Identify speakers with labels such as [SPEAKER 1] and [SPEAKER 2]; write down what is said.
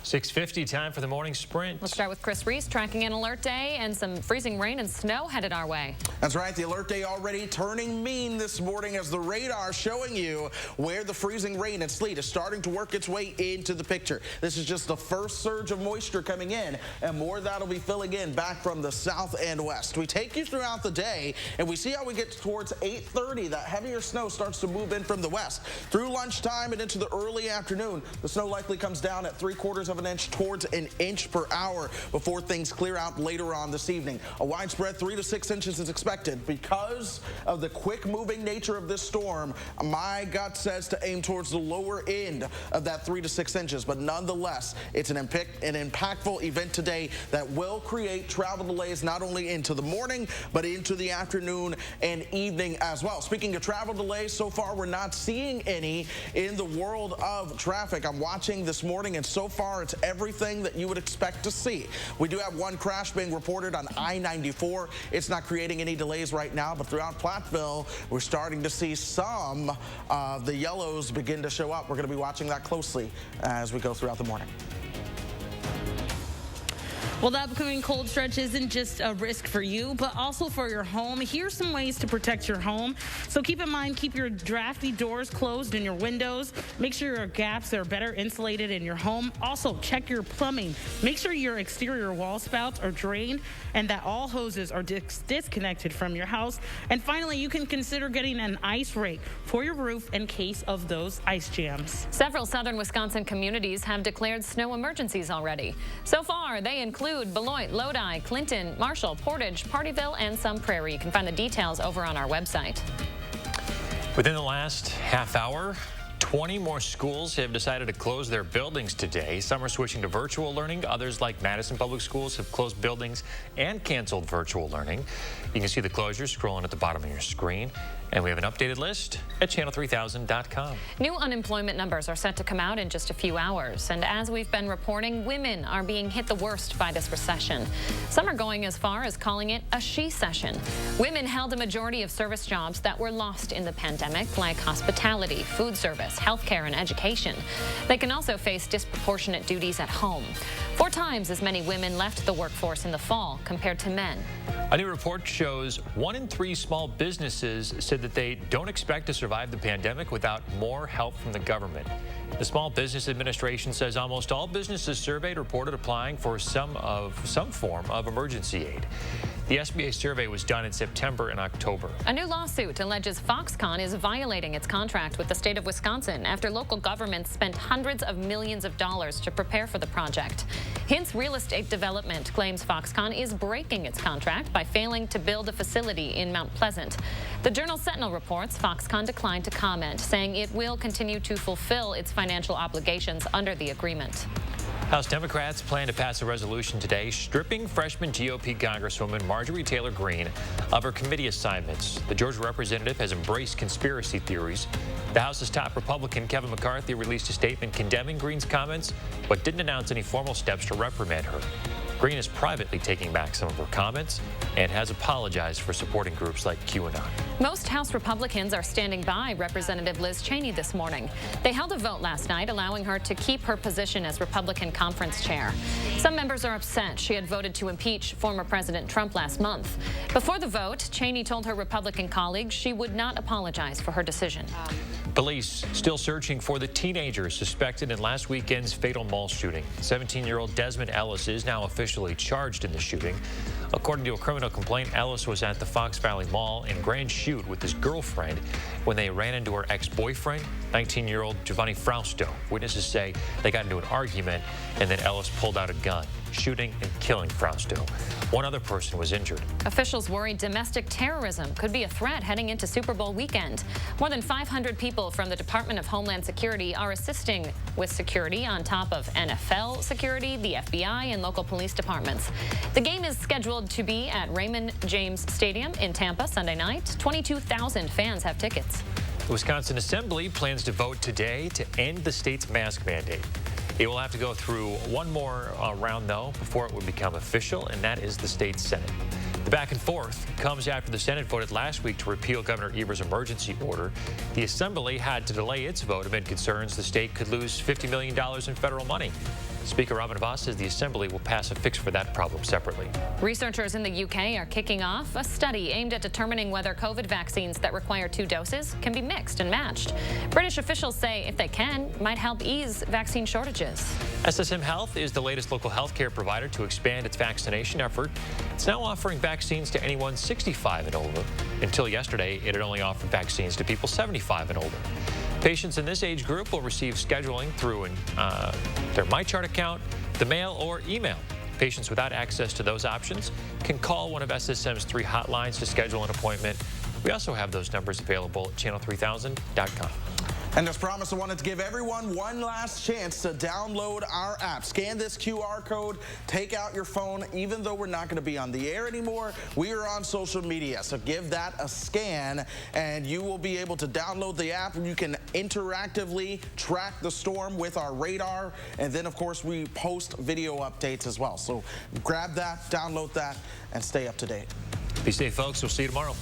[SPEAKER 1] 6:50, time for the morning sprint.
[SPEAKER 2] Let's start with Chris Reese tracking an alert day and some freezing rain and snow headed our way.
[SPEAKER 3] That's right. The alert day already turning mean this morning as the radar showing you where the freezing rain and sleet is starting to work its way into the picture. This is just the first surge of moisture coming in, and more that'll be filling in back from the south and west. We take you throughout the day, and we see how we get towards 8:30. That heavier snow starts to move in from the west. Through lunchtime and into the early afternoon, the snow likely comes down at 3/4 of an inch towards an inch per hour before things clear out later on this evening. A widespread 3 to 6 inches is expected. Because of the quick moving nature of this storm, my gut says to aim towards the lower end of that 3 to 6 inches, but nonetheless, it's an impactful event today that will create travel delays not only into the morning, but into the afternoon and evening as well. Speaking of travel delays, so far we're not seeing any in the world of traffic. I'm watching this morning, and so far it's everything that you would expect to see. We do have one crash being reported on I-94. It's not creating any delays right now, but throughout Platteville, we're starting to see some of the yellows begin to show up. We're going to be watching that closely as we go throughout the morning.
[SPEAKER 4] Well, the upcoming cold stretch isn't just a risk for you, but also for your home. Here's some ways to protect your home. So keep in mind, keep your drafty doors closed and your windows. Make sure your gaps are better insulated in your home. Also, check your plumbing. Make sure your exterior wall spouts are drained and that all hoses are disconnected from your house. And finally, you can consider getting an ice rake for your roof in case of those ice jams.
[SPEAKER 2] Several southern Wisconsin communities have declared snow emergencies already. So far, they include Beloit, Lodi, Clinton, Marshall, Portage, Partyville, and some Prairie. You can find the details over on our website.
[SPEAKER 1] Within the last half hour, 20 more schools have decided to close their buildings today. Some are switching to virtual learning. Others, like Madison Public Schools, have closed buildings and canceled virtual learning. You can see the closures scrolling at the bottom of your screen. And we have an updated list at channel3000.com.
[SPEAKER 2] New unemployment numbers are set to come out in just a few hours. And as we've been reporting, women are being hit the worst by this recession. Some are going as far as calling it a she-cession. Women held a majority of service jobs that were lost in the pandemic, like hospitality, food service, healthcare, and education. They can also face disproportionate duties at home. 4 times as many women left the workforce in the fall compared to men.
[SPEAKER 1] A new report shows 1 in 3 small businesses said that they don't expect to survive the pandemic without more help from the government. The Small Business Administration says almost all businesses surveyed reported applying for some form of emergency aid. The SBA survey was done in September and October.
[SPEAKER 2] A new lawsuit alleges Foxconn is violating its contract with the state of Wisconsin after local governments spent hundreds of millions of dollars to prepare for the project. Hintz Real Estate Development claims Foxconn is breaking its contract by failing to build a facility in Mount Pleasant. The Journal Sentinel reports Foxconn declined to comment, saying it will continue to fulfill its financial obligations under the agreement.
[SPEAKER 1] House Democrats plan to pass a resolution today stripping freshman GOP Congresswoman Marjorie Taylor Greene of her committee assignments. The Georgia representative has embraced conspiracy theories. The House's top Republican, Kevin McCarthy, released a statement condemning Greene's comments, but didn't announce any formal steps to reprimand her. Greene is privately taking back some of her comments and has apologized for supporting groups like QAnon.
[SPEAKER 2] Most House Republicans are standing by Representative Liz Cheney this morning. They held a vote last night allowing her to keep her position as Republican conference chair. Some members are upset she had voted to impeach former President Trump last month. Before the vote, Cheney told her Republican colleagues she would not apologize for her decision.
[SPEAKER 1] Police still searching for the teenager suspected in last weekend's fatal mall shooting. 17-year-old Desmond Ellis is now officially charged in the shooting. According to a criminal complaint, Ellis was at the Fox Valley Mall in Grand Chute with his girlfriend when they ran into her ex-boyfriend, 19-year-old Giovanni Frausto. Witnesses say they got into an argument and then Ellis pulled out a gun, shooting and killing Frausto. One other person was injured.
[SPEAKER 2] Officials worry domestic terrorism could be a threat heading into Super Bowl weekend. More than 500 people from the Department of Homeland Security are assisting with security on top of NFL security, the FBI, and local police departments. The game is scheduled to be at Raymond James Stadium in Tampa Sunday night. 22,000 fans have tickets.
[SPEAKER 1] The Wisconsin Assembly plans to vote today to end the state's mask mandate. It will have to go through one more round, though, before it would become official, and that is the state Senate. The back and forth comes after the Senate voted last week to repeal Governor Evers' emergency order. The Assembly had to delay its vote amid concerns the state could lose $50 million in federal money. Speaker Robin Vos says the Assembly will pass a fix for that problem separately.
[SPEAKER 2] Researchers in the UK are kicking off a study aimed at determining whether COVID vaccines that require 2 doses can be mixed and matched. British officials say if they can, it might help ease vaccine shortages.
[SPEAKER 1] SSM Health is the latest local healthcare provider to expand its vaccination effort. It's now offering vaccines to anyone 65 and older. Until yesterday, it had only offered vaccines to people 75 and older. Patients in this age group will receive scheduling through their MyChart account, the mail, or email. Patients without access to those options can call one of SSM's 3 hotlines to schedule an appointment. We also have those numbers available at channel3000.com.
[SPEAKER 3] And as promised, I wanted to give everyone one last chance to download our app. Scan this QR code, take out your phone. Even though we're not going to be on the air anymore, we are on social media. So give that a scan, and you will be able to download the app. You can interactively track the storm with our radar. And then, of course, we post video updates as well. So grab that, download that, and stay up to date.
[SPEAKER 1] Be safe, folks. We'll see you tomorrow.